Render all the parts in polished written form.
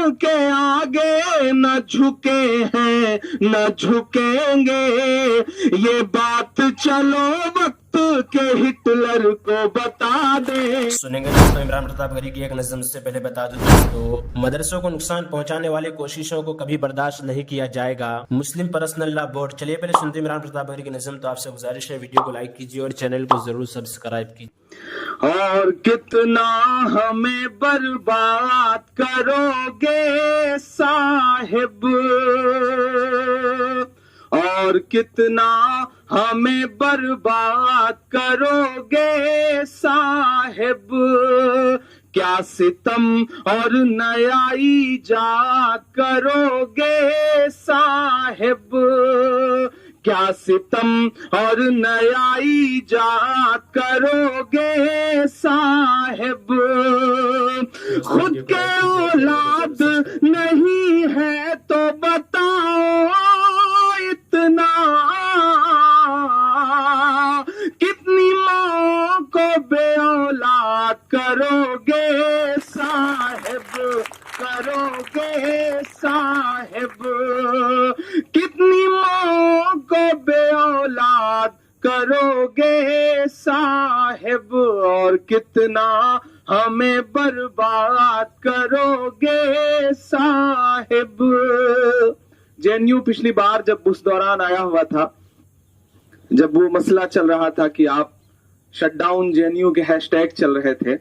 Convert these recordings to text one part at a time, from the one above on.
जुल्म के आगे न झुके हैं न झुकेंगे, ये बात चलो वक्त के हिटलर को बता दे। सुनेंगे दोस्तों इमरान प्रतापगढ़ी की एक नज़म। से पहले बता दूं दोस्तों, मदरसों को नुकसान पहुंचाने वाले कोशिशों को कभी बर्दाश्त नहीं किया जाएगा। मुस्लिम पर्सनल लॉ बोर्ड। चलिए पहले सुनते इमरान प्रतापगढ़ी की नज़म। तो आपसे गुजारिश है वीडियो को लाइक कीजिए और चैनल को जरूर सब्सक्राइब कीजिए। और कितना हमें बर्बाद करोगे साहिब, और कितना हमें बर्बाद करोगे साहिब, क्या सितम और नया ईजाद करोगे साहिब, क्या सितम और नया ईजाद करोगे साहिब। खुद के औलाद नहीं है तो बताओ इतना, कितनी माँ को बे औलाद करोगे साहिब, करोगे साहिब, कितनी माँ को बे औलाद करोगे साहिब, और कितना हमें बर्बाद करोगे साहिब। जेएनयू पिछली बार जब उस दौरान आया हुआ था, जब वो मसला चल रहा था कि आप शटडाउन जेएनयू के हैशटैग चल रहे थे,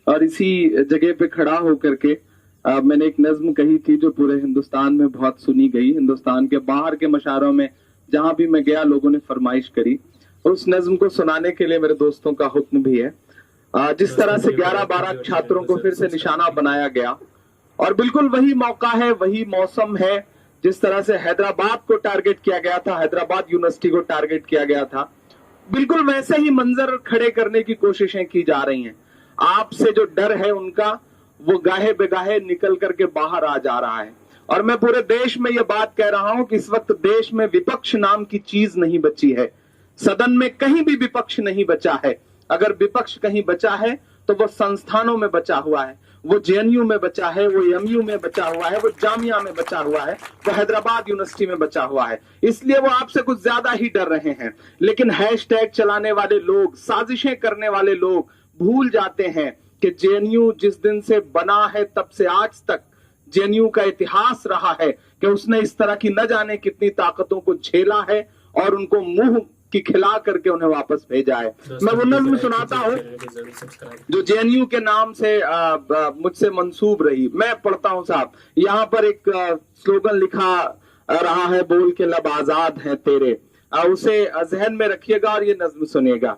और इसी जगह पे खड़ा होकर के मैंने एक नज्म कही थी जो पूरे हिंदुस्तान में बहुत सुनी गई। हिंदुस्तान के बाहर के मशारों में जहां भी मैं गया लोगों ने फरमाइश करी, और उस नज्म को सुनाने के लिए मेरे दोस्तों का हुक्म भी है। जिस तरह से 11-12 छात्रों को फिर से निशाना बनाया गया, और बिल्कुल वही मौका है, वही मौसम है जिस तरह से हैदराबाद को टारगेट किया गया था, हैदराबाद यूनिवर्सिटी को टारगेट किया गया था, बिल्कुल वैसे ही मंजर खड़े करने की कोशिशें की जा रही हैं। आपसे जो डर है उनका, वो गाहे बेगाहे निकल करके बाहर आ जा रहा है। और मैं पूरे देश में ये बात कह रहा हूं कि इस वक्त देश में विपक्ष नाम की चीज नहीं बची है। सदन में कहीं भी विपक्ष नहीं बचा है। अगर विपक्ष कहीं बचा है तो वो संस्थानों में बचा हुआ है, वो जेएनयू में बचा है, वो एमयू में बचा हुआ है, वो जामिया में बचा हुआ है, वो हैदराबाद यूनिवर्सिटी में बचा हुआ है। इसलिए वो आपसे कुछ ज्यादा ही डर रहे हैं। लेकिन हैशटैग चलाने वाले लोग, साजिशें करने वाले लोग भूल जाते हैं कि जेएनयू जिस दिन से बना है तब से आज तक जेएनयू का इतिहास रहा है कि उसने इस तरह की न जाने कितनी ताकतों को झेला है और उनको मुंह की खिला करके उन्हें वापस भेजा है। मैं वो नज़्म सुनाता हूँ जो जेएनयू के नाम से मुझसे मंसूब रही। मैं पढ़ता हूँ साहब। यहाँ पर एक स्लोगन लिखा रहा है, बोल के लब आजाद है तेरे, उसे जहन में रखिएगा और ये नज़्म सुनिएगा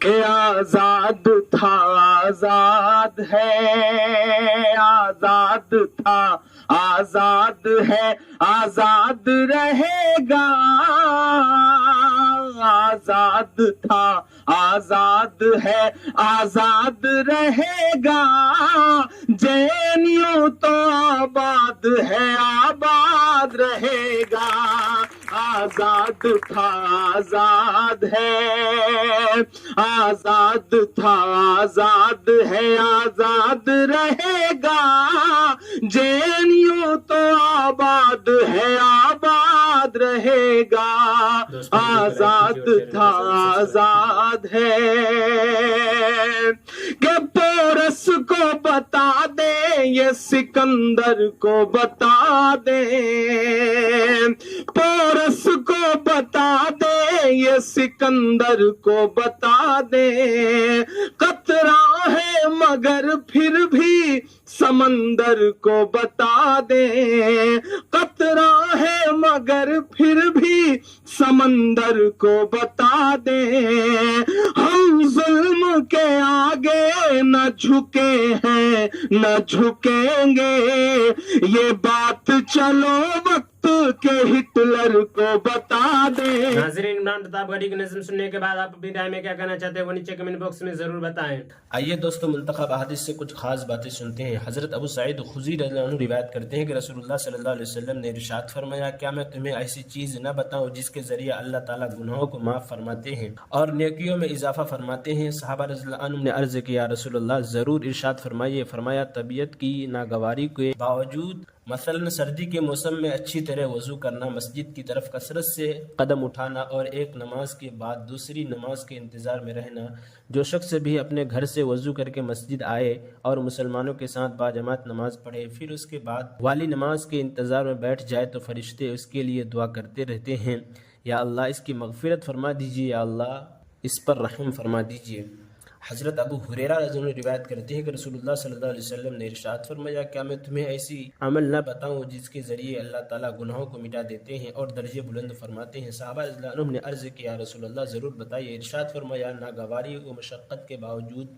कि आजाद था आजाद है, आजाद था आजाद है, आजाद रहेगा, आजाद था आजाद है, आजाद रहेगा, जेएनयू तो आबाद है, आबाद रहेगा, आजाद था आजाद है, आजाद था आजाद है, आजाद रहेगा, जेएनयू तो आबाद है, आबाद रहेगा, आजाद था आजाद है। कि पोरस को बता दे, ये सिकंदर को बता दे, पोरस को बता दे, ये सिकंदर को बता दे, कतरा है मगर फिर भी समंदर को बता दे, कतरा है मगर फिर भी समंदर को बता दे, हम जुल्म के आगे न झुके हैं न झुकेंगे, ये बात चलो वक्त के हिटलर को बता दे। नाज़रीन, इमरान प्रतापगढ़ी की नज़्म सुनने के बाद आप अपनी राय में क्या कहना चाहते हैं वो नीचे कमेंट बॉक्स में जरूर बताएं। आइए दोस्तों, मुंतखब अहादीस से कुछ खास बातें सुनते हैं। हजरत अबू सईद खुदरी रज़ियल्लाहु अन्हु रिवायत करते हैं कि रसूलुल्लाह सल्लल्लाहु अलैहि वसल्लम ने इरशाद फरमाया, क्या मैं तुम्हें ऐसी चीज़ न बताऊं जिसके जरिए अल्लाह ताला गुनाहों को माफ़ फरमाते हैं और नेकियों में इजाफा फरमाते हैं। सहाबा रज़ियल्लाहु अन्हुम ने अर्ज़ किया, रसूलुल्लाह ज़रूर, इरशाद फरमाइए। फरमाया, तबीयत की नागवारी के बावजूद, मसलन सर्दी के मौसम में अच्छी तरह वज़ू करना, मस्जिद की तरफ कसरत से कदम उठाना और एक नमाज के बाद दूसरी नमाज के इंतज़ार में रहना। जो शख्स भी अपने घर से वज़ू करके मस्जिद आए और मुसलमानों के साथ बाजमात नमाज पढ़े, फिर उसके बाद वाली नमाज के इंतज़ार में बैठ जाए तो फरिश्ते उसके लिए दुआ करते रहते हैं, या अल्लाह इसकी मग़फ़िरत फरमा दीजिए, या अल्लाह इस पर रहम फरमा दीजिए। हज़रत अबू हुरैरा रज़ियल्लाहु अन्हु रिवायत करते हैं कि रसूलुल्लाह सल्लल्लाहु अलैहि वसल्लम ने इरशाद फरमाया, क्या मैं तुम्हें ऐसी अमल न बताऊं जिसके ज़रिए अल्लाह ताला गुनाहों को मिटा देते हैं और दर्जे बुलंद फरमाते हैं। सहाबा रज़ियल्लाहु अन्हुम ने अर्ज़ किया, रसूलुल्लाह ज़रूर बताइए। इरशाद फरमाया, नागवारी व मशक्क़त के बावजूद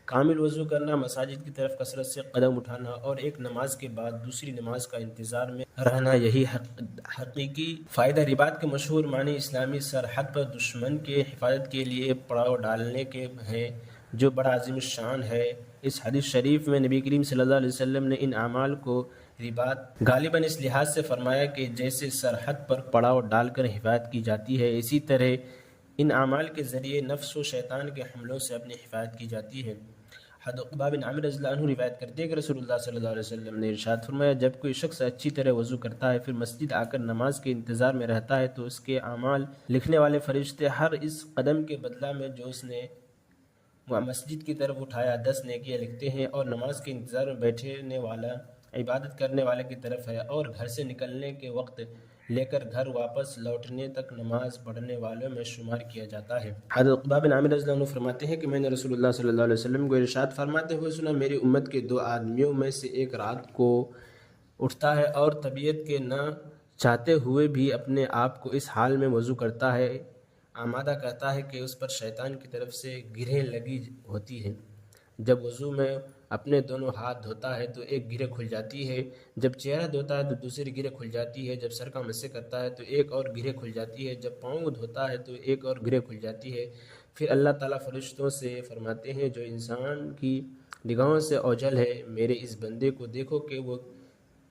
कामिल वज़ू करना, मसाजिद की तरफ कसरत से कदम उठाना और एक नमाज के बाद दूसरी नमाज का इंतज़ार में रहना, यही हकीकी फ़ायदा रिबात के मशहूर मानी इस्लामी सरहद पर दुश्मन के हिफाजत के लिए पड़ाव डालने के हैं, जो बड़ा अजीम शान है। इस हदीस शरीफ में नबी करीम सल्लल्लाहु अलैहि वसल्लम ने इन अमाल को रिबात गालिबन इस लिहाज से फरमाया कि जैसे सरहद पर पड़ाव डालकर हिफाजत की जाती है, इसी तरह इन अमाल के ज़रिए नफ्स व शैतान के हमलों से अपनी हिफाजत की जाती है। उक़बा बिन आमिर रज़ियल्लाहु अन्हु रिवायत करते हैं कि रसूलुल्लाह सल्लल्लाहु अलैहि वसल्लम ने इरशाद फरमाया, जब कोई शख्स अच्छी तरह वज़ू करता है फिर मस्जिद आकर नमाज के इंतज़ार में रहता है तो उसके अमाल लिखने वाले फरिश्ते हर इस कदम के बदला में जो उसने मस्जिद की तरफ उठाया 10 नेकियां लिखते हैं, और नमाज के इंतज़ार में बैठने वाला इबादत करने वाले की तरफ है, और घर से निकलने के वक्त लेकर घर वापस लौटने तक नमाज पढ़ने वालों में शुमार किया जाता है। हज़रत उक़बा बिन आमिर रज़ियल्लाहु अन्हु फरमाते हैं कि मैंने रसूलुल्लाह सल्लल्लाहु अलैहि वसल्लम को इरशाद फरमाते हुए सुना, मेरी उम्मत के 2 आदमियों में से एक रात को उठता है और तबीयत के न चाहते हुए भी अपने आप को इस हाल में वज़ू करता है, आमादा कहता है कि उस पर शैतान की तरफ से गिरहें लगी होती हैं। जब वज़ू में अपने दोनों हाथ धोता है तो एक गिरह खुल जाती है, जब चेहरा धोता है तो दूसरी गिरह खुल जाती है, जब सर का मस्से करता है तो एक और गिरह खुल जाती है, जब पाँव धोता है तो एक और गिरह खुल जाती है। फिर अल्लाह ताला फरिश्तों से फरमाते हैं, जो इंसान की निगाहों से ओझल है, मेरे इस बंदे को देखो कि वो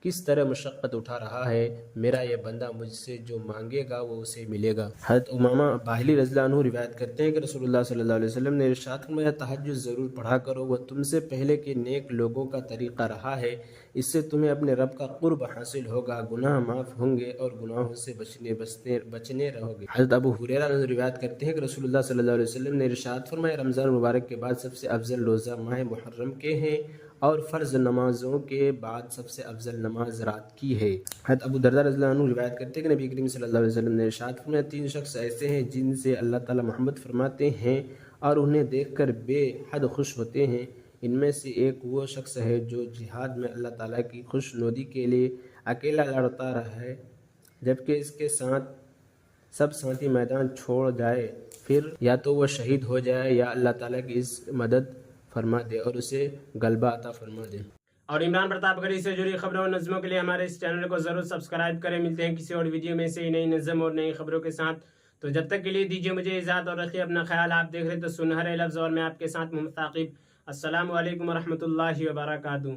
किस तरह मुशक्क़त उठा रहा है, मेरा यह बंदा मुझसे जो मांगेगा वो उसे मिलेगा। हज़रत उमामा बाहिली रज़ियल्लाहु अन्हु रिवायत करते हैं कि रसूलुल्लाह सल्लल्लाहु अलैहि वसल्लम ने इरशाद फरमाया, तहज्जुद ज़रूर पढ़ा करो, वह तुमसे पहले के नेक लोगों का तरीक़ा रहा है, इससे तुम्हें अपने रब का क़ुर्ब हासिल होगा, गुनाह माफ़ होंगे और गुनाहों से बचने रहोगे। हज़रत अबू हुरैरा रिवायत करते हैं कि रसूलुल्लाह सल्लल्लाहु अलैहि वसल्लम ने इरशाद फरमाया, रमज़ान मुबारक के बाद सबसे अफजल रोज़ा माह मुहर्रम के हैं और फ़र्ज़ नमाज़ों के बाद सबसे अफजल नमाज रात की है। हज़रत अबू दरदा रज़ियल्लाहु अन्हु रिवायत करते हैं कि नबी करीम सल्लल्लाहु अलैहि वसल्लम ने इरशाद फरमाया, 3 शख्स ऐसे हैं जिनसे अल्लाह ताला मोहब्बत फरमाते हैं और उन्हें देखकर बेहद खुश होते हैं। इनमें से एक वो शख्स है जो जिहाद में अल्लाह ताला की खुशनुदी के लिए अकेला लड़ता रहा है, जबकि इसके साथ सब साथी मैदान छोड़ जाए, फिर या तो वह शहीद हो जाए या अल्लाह ताला की इस मदद फरमा दे और उसे गलबा अता फरमा दे। और इमरान प्रतापगढ़ी से जुड़ी खबरों और नज़मों के लिए हमारे इस चैनल को ज़रूर सब्सक्राइब करें। मिलते हैं किसी और वीडियो में से नई नज़म और नई खबरों के साथ। तो जब तक के लिए दीजिए मुझे इजाज़त और रखिए अपना ख्याल। आप देख रहे तो सुनहरे लफ्ज़ और मैं आपके साथ मोहम्मद साकिब। अस्सलामु अलैकुम व रहमतुल्लाहि व बरकातुहू।